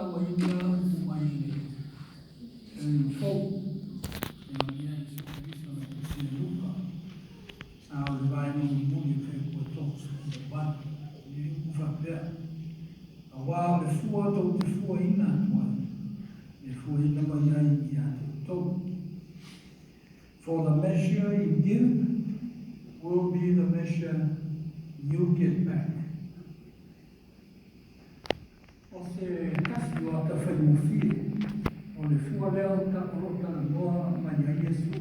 o ina mai e fo e ia e so se luka a o vai no mundo que o todos o ban e o faber a wa e fua to te fua ina e fua ina mai ai ia to for the measure you give will be the measure you get back. O se kasi o ka whaimofie, o le fua leo ka orota na noa mai a Iesu,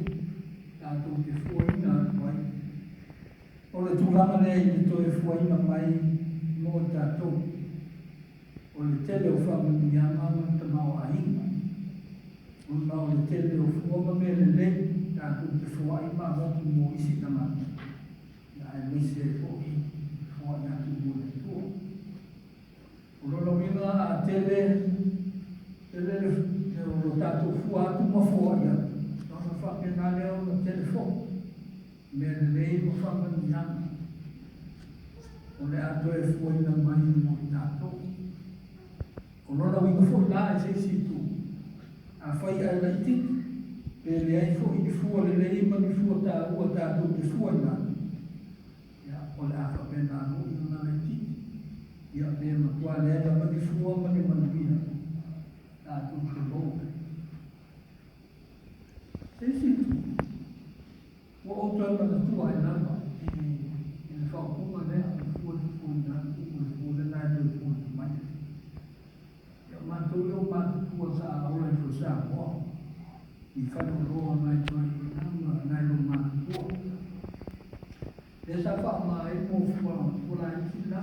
tātou te fua ina mai. O le tūlanga lea i to e fua ina mai mo tātou. O le tele o whamani a mama ta mao a inga. O le tele o fua ma me le le, tātou te fua ima watu mo isi na mata. Ia e mese e fua i, fua i atu mo le tua. O lolo minga a tele o tātou fua atu ma fua ia. Tona whapena leo na telefon. Me le lei mo whamani anga. O le ato e fua ina mai mo tātou. O lolo minga fua la e se si tu. A whai ai laiti. Pe le ai fua i fua le lei ma ni fua tā ua tātou te fua ina. Ia o le a whapena anu ina laiti. Ia me matua lea na mani fua mani manuia. Tātou te loo. Se si tu. Wa o toi mana tua e nama. I le whaupunga lea. I fua te fua ina. I fua le nai te fua te mai. Ia mātou leo mātou tua sa a ola i fua sa moa. I whanu roa nai toi i nama. Nai lo mātou tua. E sa wha ma e mo fua. Fua i tina.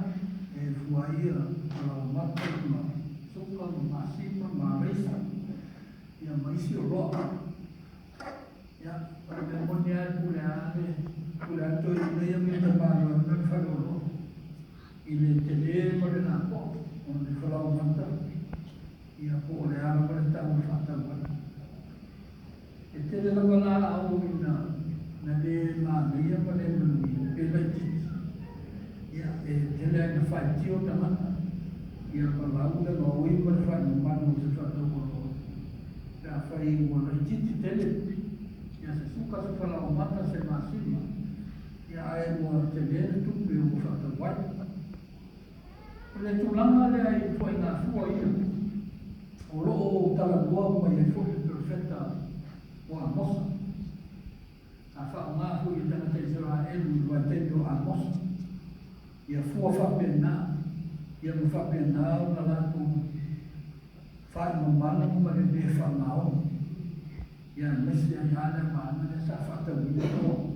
E fua ia ala mata ma soka ma sima ma reisa ia maisi o roa ia me moni ai pule ane toi leia me te mano na whanoro i le te le mare na po o le whalau mata ia po le ara mare tau whatau wana e te le langa la au ina na le ma leia mare mani e lai titi ia e tele ai na whai tio tamata ia palau le no ui ma le whai no manu te whatau koro ia whai ua lai titi tele ia se suka se whalau mata se masima ia ai ua tele le tupi o whatau wai o le tulanga le ai whai ngā fua ia o loo tala dua mai e fwoi profeta o Amosa a wha o ngā hui i tangata Israel i lua tendo Amosa ia fua whapena, ia mu whapena o na lato whai mamana ma le me whamao. Ia mesi a iana maana le sa whatawina toa.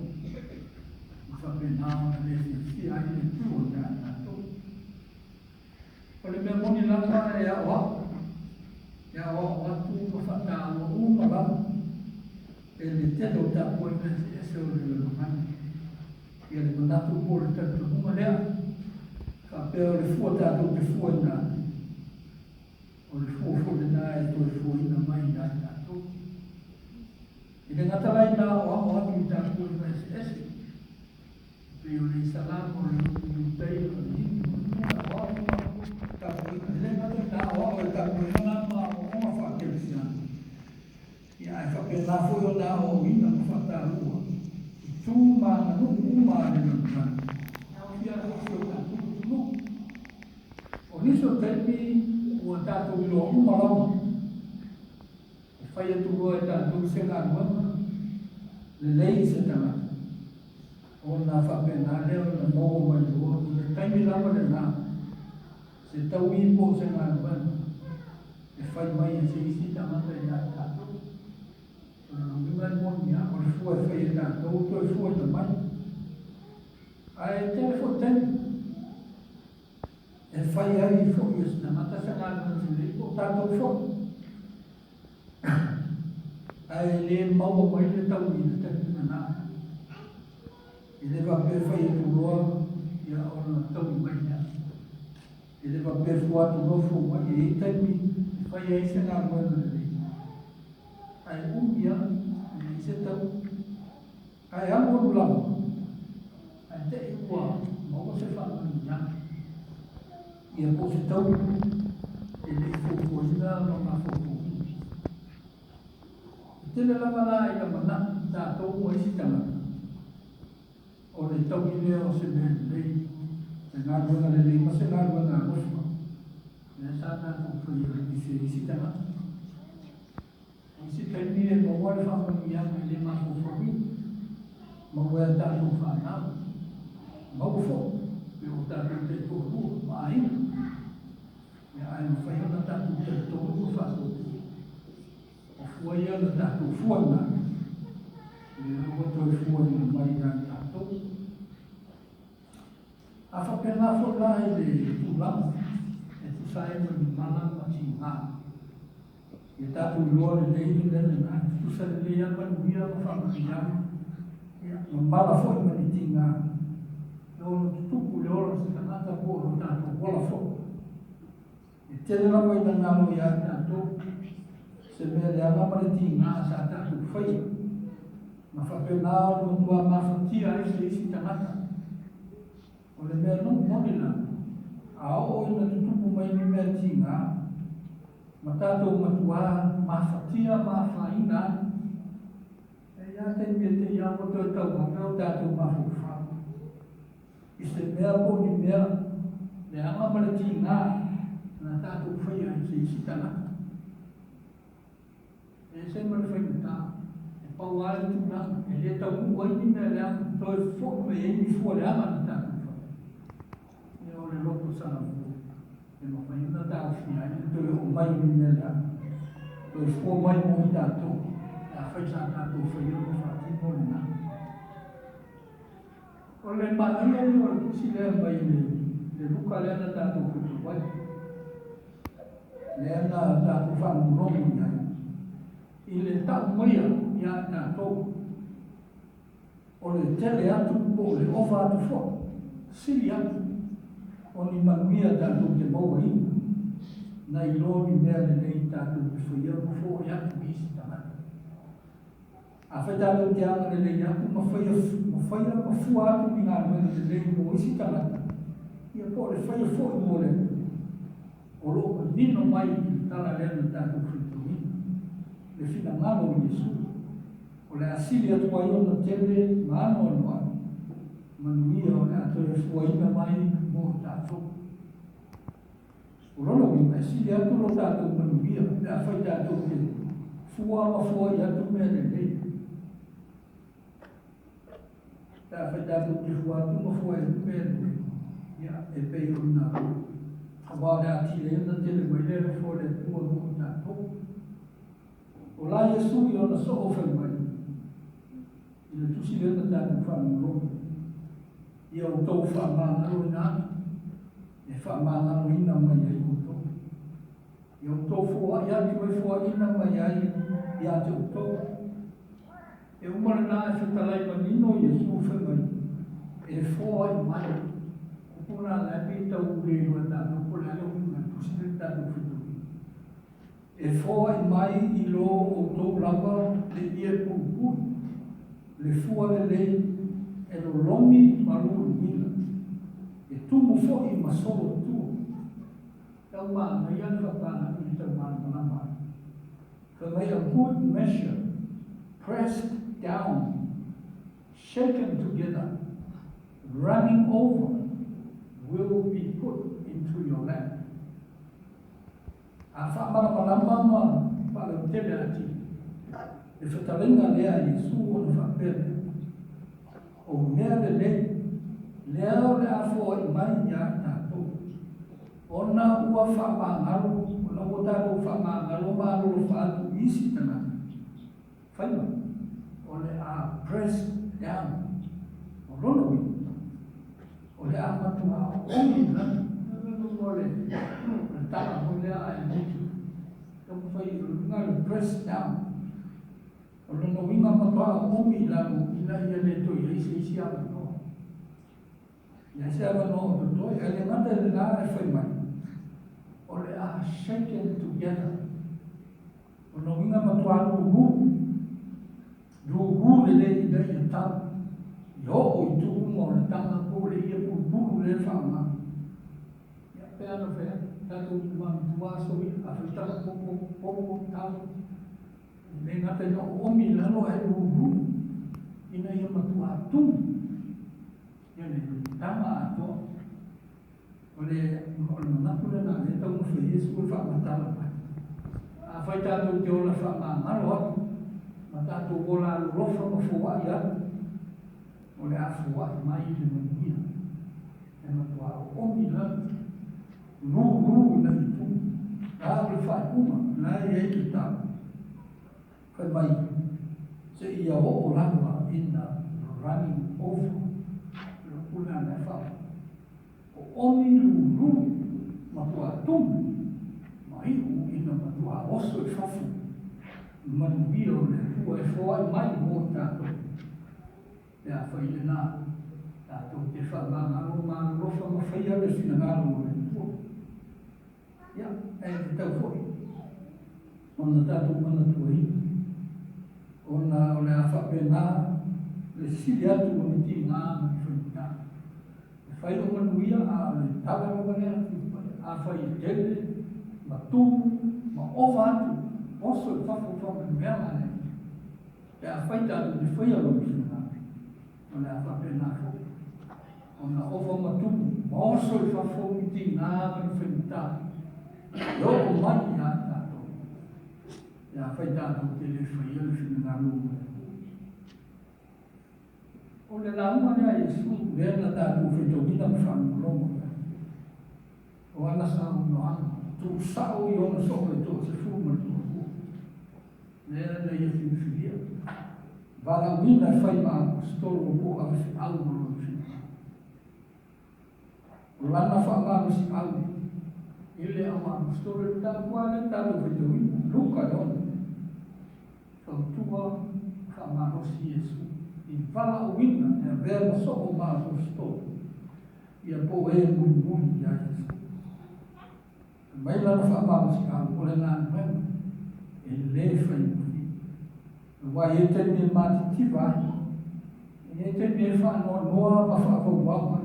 Mu whapena o na le si ai le tua na nato. O le mea moni lama e a oa. E a oa watu ma whata o uma lama. E le telo tapo e mesi e se o le lamani. Ia le manatu po le tatu huma lea. Ka peo le fua tātou te fua ina. O le fua fua le nā e to le fua ina mai nā tātou. I le ngatalai nā o amo atu i tātou i mai se ese. Pe o le salam o le utei o le hini o le tūna o amo tātou ina. Le ngatalai nā o amo e tātou ina nā ma o oma whakelesiana. Ia e whapena fui o nā o ina ma whatarua. I tū mā na nuku umā le nukana. Ia o fio tātou. O niso tepi ua tātou ilo umarama. E whai atu roa e tātou se ngā ruanga. Le lei se tangata. O nā whapena leo na mōo mai roa. Le taimi lama le nā. Se tau ipo se ngā ruanga. E whai mai e se isi tangata e nā tātou. O nā mingai moni a. O le fua e whai e tātou. To e fua e ta mai. A e telefon teni. E whai ai i fo i esna mata sa ngā ngā o tātou fo. Ai le maua mai le tau i le teki nā. I le wape whai e tu roa i a ona tau i mai nā. I le wape fua tu rofo mai e i teki whai ai sa ngā ngā le. Ai umia i se tau. Ai amo ulawa. Ai te i ua maua se whamani nā. Ia po se tau e le fukuina tele lama la i ka mana tātou mo isi tangata. O le tau i lea o se mea lei, e ngā ruanga le lei, ma se ngā ruanga a mosma. E sa tātou whai i se isi tangata. Isi taimi e maua le whamanu i anga i le mako whawi, maua e tātou whanau, mau fo, e o tātou te kōrua, ma aina. E ai ma whaiona tātou te tōru whatou. Fua ia le tātou fuana, le rua toi fuana mai ngā tātou. A whapena whona i le tūlama, e tu sae mani mana mati ngā. E tātou loa le leini lele ngā, tu sa le lea manu ia ma whamaki ngā. Ma mala fwoi mani ti ngā. E ono tutuku le ora se kanata pōro tātou wala fwoi. E tele rama i ngā ngā ia tātou. Se mea le alama le ti ngā sa tātou whai. Ma whapena o tua mawhatia e se isi tangata. O le mea nung monina. A o ina tutupu mai ni mea ti ngā. Ma tātou matua mawhatia mawhaina. E ia te mea te ia moto e tau mawhau tātou mawhau. I se mea po ni mea le alama le ti ngā. Na tātou whai e se isi tangata. E se mara whainata, e pau ale tu nanga, e le tau kua ini mea leanga, toi fok me e ni fua leanga ni tāna whai. E o le loko sana fua, e ma whainata tāu whia, e toi o mai ni mea leanga, toi fua mai mo i tātou, e a whai sa tātou whai o whati mo ni nanga. O le māngia ni o le kisi lea mai le luka leana tātou kutu wai. Leana tātou whamurongo i ai. I le tau maia i a tātou. O le tele atu po le ofa atu fo. Sili atu. O ni manuia tātou te maua ina. Na i loni mea le nei tātou te whaia mo fo i atu isi tamata. A whai tātou te anga le nei atu ma whaia ma fua atu ni ngā mena le nei mo isi tamata. Ia po le whaia fo i mo le. O lo ka nino mai i tala lena tātou whitu. Le fina ngalo i Yesu. O le asili atua i ona tele maano anua. Manuia o le ato e fuaina mai mo tātou. O rono i ma asili atu lo tātou manuia. Le a whai tātou te fua ma fua i atu mea le lei. Le a whai tātou te fua atu ma fua i atu mea le lei. Ia e pei o nā. Hawa le ati le ena tele mai le fua le tua mo tātou. O la Yesu i ona so o whai mai. I le tusi lena tātou whamuro. I au tau whamangaro i nāki. E whamangaro ina mai ai kuto. I au tau fua i atu e fua ina mai ai i atu tau. E umara nā e whatalai manino Yesu whai mai. E fua i mai. Kupuna lepi tau ureo tātou po le alo ina tusi lena tātou whitu. E fua i mai i lo o tō lava le ia pupu. Le fua le lei e lo longi maruru mina. E tumu fo i masoro tua. Tau maa na ian whapana i tau maa manama. Ka mai a good measure, pressed down, shaken together, running over, will be put into your lap. A whamarama ma pala tele ati. E whatalenga lea Yesu o na whapere. O mea le le, lea le afo i mai i a tātou. Ona ua whamangaro, ona ua tātou whamangaro māro lo whaatu isi tana. Whaima, o le a press down. O rono i. O le a matua o ongi na. O le tala mo lea a e mutu. Kamu whai runga le press down. O le no winga matua o ongi lamu ina ia le toi e isi ama no. Ia se ama no o toi, e le mata le nā e whai mai. O le a shaken together. O no winga matua ruhu. Ruhu le le ina ia tau. Yo o i tuku mo le tanga ko le ia pulu le whama. Ia pēr no whea. Tātou man tuaso i a whitaka popo tau. Le ngata ia o omi lalo e uru. Ina ia matua atung. Ia le tama ato. Ole manapu le na le tau mawhi Yesu e wha matala pai. A whai tātou te ola wha mangaro atu. Ma tātou ola rofa ma fua i atu. Ole a fua i mai le manuia. E matua o omi lalo. Rū ina i tu. A ole wha uma. Nā i eiki tāu. Kai mai, se ia o langa ina running over, una na wha. O omi lulu, matua tumu, mai u ina matua oso e whafu. Manuia o le tua e whai mai mō tātou. Te a whai le nā, tātou te wha ngāngaro mā rofa ma whaia le whina ngāro o le tua. Ia, e te tau whoi. Ona tātou mana tua hini. Ona ole a whapena, le sili atu o ni ti ngā mani whainita. E whai o manuia a le tagara wanea, a whai e tele, ma tūmu, ma owa atu, oso e whafo whape mea mane. E a whai tātu le whai alo ni whina. Ole a whapena who. Ona owa ma tūmu, ma oso e whafo ni ti ngā mani whainita. Yo o mai a tātu. Ia whai tātou te le whai ele whina ngā rūma. O le nā uma nea Yesu, lea na tātou whaitogina ma whanu romo. O ana sa uno ana, tū sao i ona soho e tō se fūma tō hua. Lea na ia whina whinia. Wala wina whai mā stolo o a whi au maro whina. O lana wha mā whi au. Ile a mā stolo e tā kuane tātou whaitogina. Luka e ona. Tua whamarosi Yesu. I wala o wina, e a vea ma soko maa rosto. I a po e muni i a Yesu. Mai lana whamarosi ka ole nā nuema. E le whai muni. Wai e te me mati tivai. E te me whanoa noa ma whakau wama.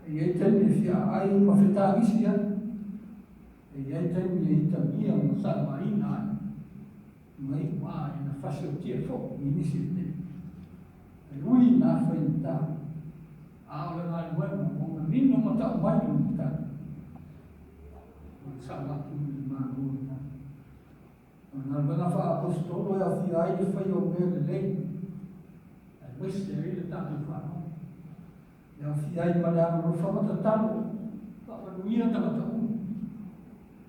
E te me whia ai ma whetagisia. E te me i tamia ma sa ma ina ai. Mai wā e na whasio tia whok i nisi te. E ui nā whainta. A ole ngā luema, o ngā nino ma tau mai o mta. O sa watu i mā rūna. O ngā luena wha apostolo e a whia ai e whai o mele lei. E weste e le tātou whāno. E a whia ai ma le aro whamata talo. Whapanuia tamata unu.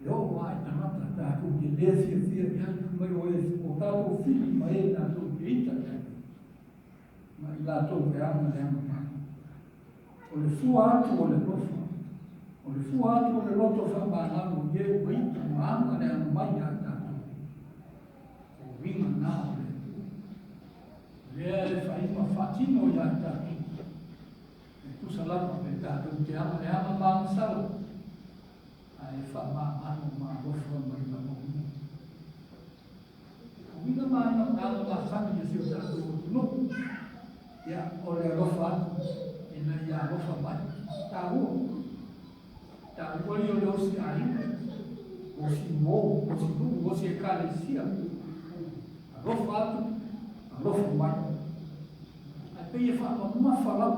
E o wā e tamata tātou ke lea whia i hatu. Mai o e o tātou whiri ma e tātou ke ita kai. Ma i tātou ke ama le ama mai. O le fua atu o le lofa. O le fua atu o le loto whamānamo i e o ita ma ama le ama mai a tātou. O winga nā o le tu. Lea e whaima whatino i a tātou. E tusalapa me tātou ke ama le ama māma sala. A e whamānamo ma lofa mai la mo. Wina mai na ngāma ngā whami e whio tātou o tunu. Ia, o le rofa atu, e na ia rofa mai. Tā ua. Tā ua li o le osi aina. Osi mō, osi nungu, osi e kāle sia. A rofa atu, a rofa mai. A pei e whaamamafa lau.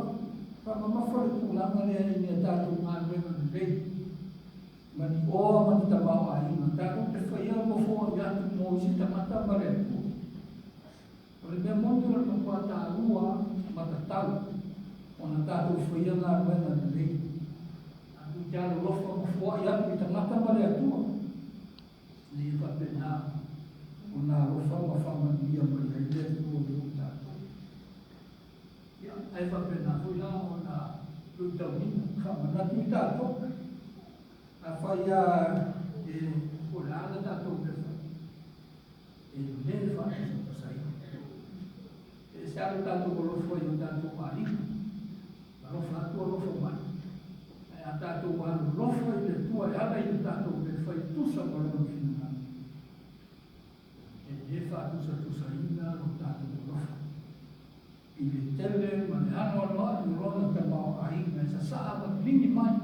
Whaamamafa le kūlanga lea i mea tātou ngā nuema ni rei. Mani oa mani tamau a ina. Tātou te whaia mo fōa i atu mō isi tamata mare atu. O le mea montu la kua tā rua matatau. O na tātou whaia ngā ruena na rei. Atu te alo lofa mo fōa i atu i tamata mare atu. Ni e whape nā. O nā lofa ma whamanuia mai rei le kua rei tātou. Ia, ai whape nā hui nā o nā ruitawina. Whamanatu i tātou. A whaia e o le ala tātou rewa. E le whaia sa pasai. E se ala tātou o lofa i o tātou mari. Ma lofa atu o lofa mai. E a tātou alu lofa i le tua e ala i o tātou le whai tusa ma lofa whina. E le wha tusa ina o tātou o lofa. I le tele ma le ano aloa i o rona ka mao a ina. E sa saa ma lingi mai.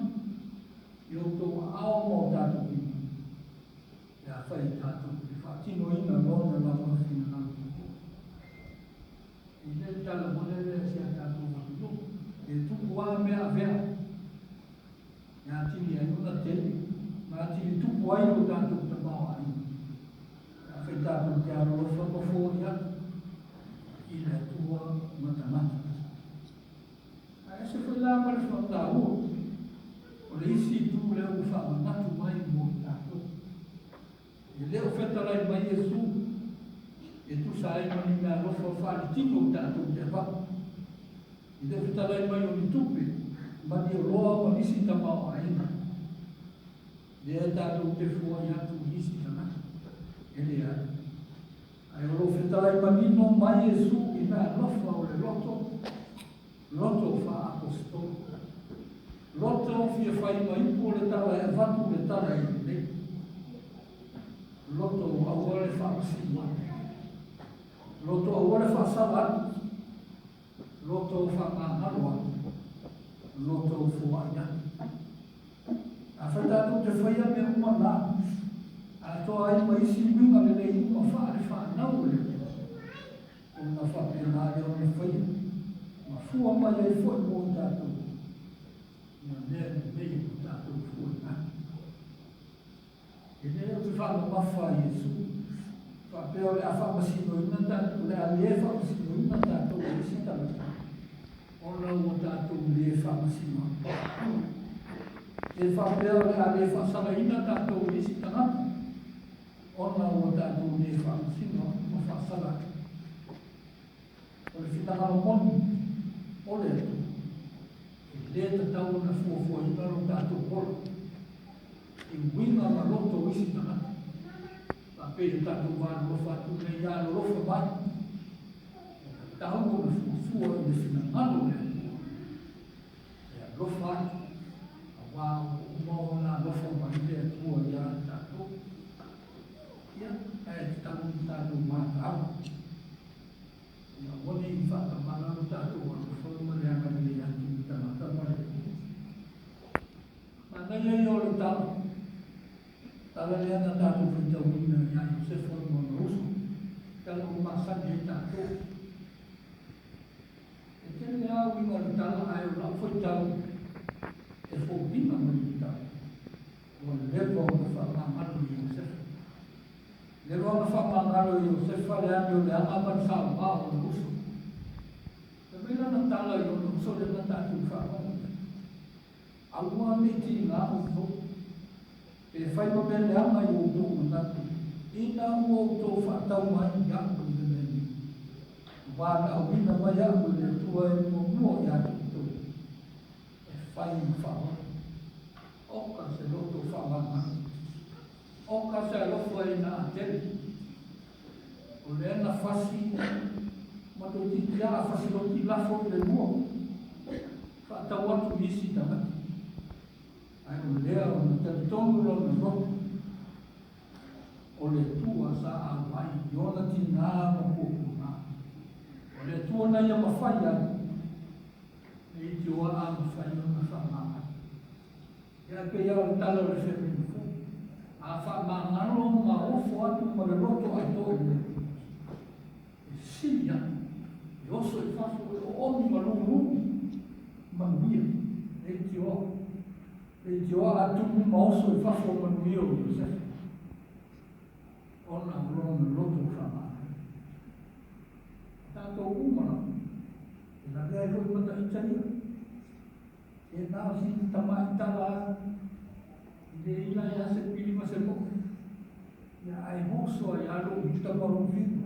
I o tō ao mō tātou ina. E a whai tātou te whātino ina lona la mwhina nā. I le tala mone le si a tātou whakino. E tuku a mea vea. Ngā tini ai una te. Ngā tini tuku ai o tātou te mawa ai. Whai tātou te arofa pa fōri atu. I le tua matamata. A se whai la mare whakata ua. O le isi tu leo whakamatu mai mo tātou. E leo whetalai mai Jesu. E tu sa ai mani mea rofa whāri tino tātou te wha. E leo whetalai mai o ni tupe. Mani o roa o nisi tamau aina. Lea tātou te fua i atu nisi tamau. E lea. Ai o lo whetalai mani no mai Jesu i mea rofa o le roto. Roto wha apostol. Loto fia whai mai po le tala e vatu le tala e le. Loto aua le whamasima. Loto aua le whasalat. Loto whamangaloa. Loto fuaia. A whaitatu te whaia me umana. A toa ai mai si minga le nei uma whaare whanau le. Una whapena e o ne whaia. Ma fua mai e fua mo tātou. Nel meio da cultura. E leo ti fanno maffa Gesù. Fa per la fama si non tanto le allieva si non tanto le si tanto. On l'a montato le fama si non. E fa per le allieva salaina tanto le si tanto. On l'a montato le fama si non fa salata. Ora si tanto mondo. Ole le tau na fuafua i taro tātou kora. I winga ma roto isi tana. Pa pere tātou wāna rofa atu nei āno rofa mai. Tau na fuafua i le whina anu le. E rofa atu. A wā umau na rofa mai le atua i āna tātou. Ia, e tātou māta au. Ia wani i whakamana no tātou anu whauma le anga le atu. Mana ia o le tala. Tala lea na tātou whitau ina i ai se whai mona uso. Tala o masani e tātou. E tene au inga le tala ai o la whitau e whopina mo i tala. O le lepo o na whamangaro i o sefa. Lepo o na whamangaro i o sefa le ami o le angaman sa o mao o uso. Te mena na tala i o na uso le na tātou whamangaro. Alguma meti lá o povo, ele faz uma beleza e o povo na tu, e não voltou fatal mais gato de mim. Vai ao fim da manhã, o leitor é um olhar todo. É faz um favor. O cancelou tu falando, o cancelou foi na tele. O lena facinho, mas o dia a facinho que lá foi de novo. Fatal outro isso também. Ai o leo na te tongo na roto. O le tua sa a vai, iona tina no kuku na. O le tua na ia mawhaia, e iti o a mawhaia na whamanga. Ia pe ia o tala o le whewinu fu. A whamangaro ma ofo atu ma le roto ai toi le. E silia, e oso e whafo e o oni ma lungu, ma nuia, e iti o. E te oa atu ma oso e whafo manuia o Iosef. Ona urona roto whamana. Tātou umana. E la rea hoi mata itaia. E nā si tamai tala. I le ina ia se pili ma se moku. Ia ai hoso ai alo i tamaru vivo.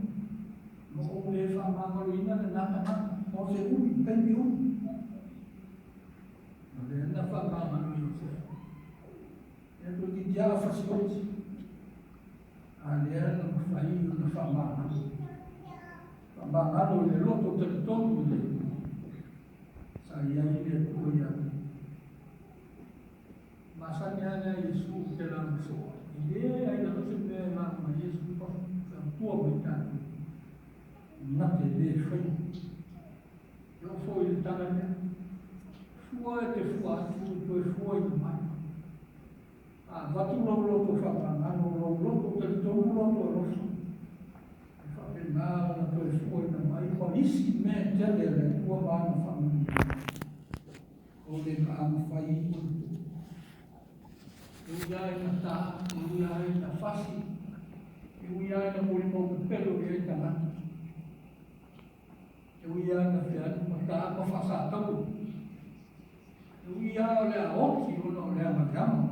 Mo o le whamangaro ina le nata nata. Mo se umi, pendi umi. Le na whamangaro Iosef. E tu ti dia facioti. A lea na mawhai o na whamangaro. Whamangaro le roto te tonu le. Sa ia i le tua ia. Masani ana Yesu te lang soa. I le ai na se me lang ma Yesu pa. Sa tua me tatu. Nate le whai. Yo foi le tala mea. Fua e te fua atu, tu e fua i mai. A watu lau loto whamangaro, lau loto te nisi me tele le ua mana whamuni. O le ka ama whai ua. E uia e na tā, e uia e na whasi, e uia e na mori mō pepelo e ta ngata. E uia e na whianu ma tā ma whasa tau. E uia o le a oki ona o le a matama.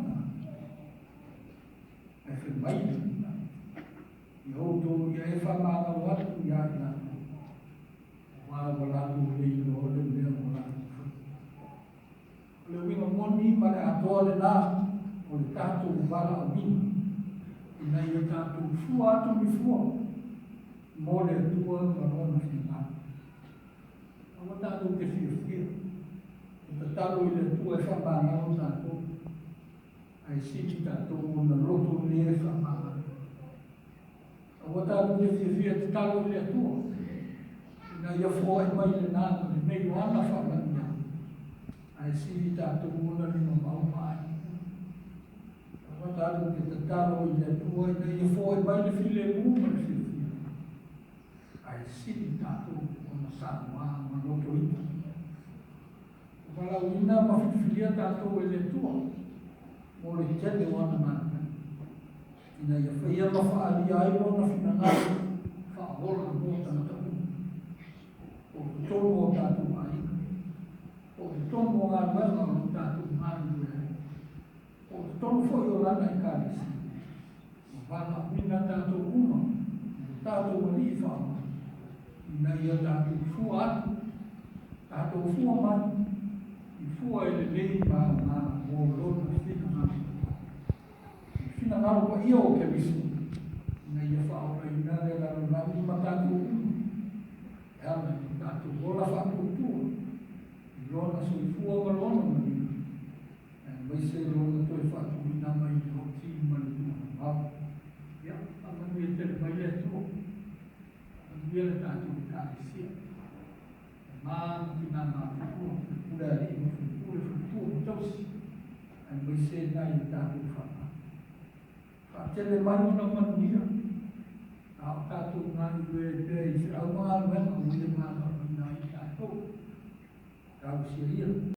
E whi mai na. I houtou ia e whamanga watu ia i nā. Wā wala tu le i no le mea wala. Le winga moni ma le atoa le nā. O le tātou wala o mina. I nei o tātou fua atu mi fua. Mō le atua ma rona whina. Awa tātou te whia whia. O ta talo i le atua e whamanga o tātou. Ai siti tātou o na roto le e whamanga. Awa tātou te whia whia te talo i le atua. I nei a fua e mai le nāna le mei o ana whamanga. Ai siti tātou o na lima mau mai. Tātou ke te taro i le tua i nei e fōi mai le file mūma le file. Ai siri tātou o na sāma ma noto ita. Wala uina ma whiwhilia tātou e le tua. Mō le tele wana mana. I nei e whaia ma whaali ai o na whinangaro. Whaola mō tātou. O te tono o tātou mai. O te tono o ngā ruenga o tātou mai. O tono foi o lana i kānesi. O wala mina tātou uma. Tātou wali i whama. I nei a tātou fua atu. Tātou fua mani. I fua e le lei mā ngā o lona whina ngā. I whina ngā pa ia o ke misi. I nei a whaora i nā re lana nami ma tātou uma. E ana i tātou wola whakou tua. I lona so i fua ma lona mani. Mai se rona toi whatu i nā mai i hoti i mani i nā. Ia, amanu e tere mai e tō. Anu e le tātou i kāresia. E māma ki nā ngā whipua, whipura e rima, whipura o tausi. Ai mai se nai i tātou whama. Whatele mai una manuia. Ao tātou ngā i e te i whirau ngā ruenga, uile ngā ruenga i tātou. Tāu sia ia.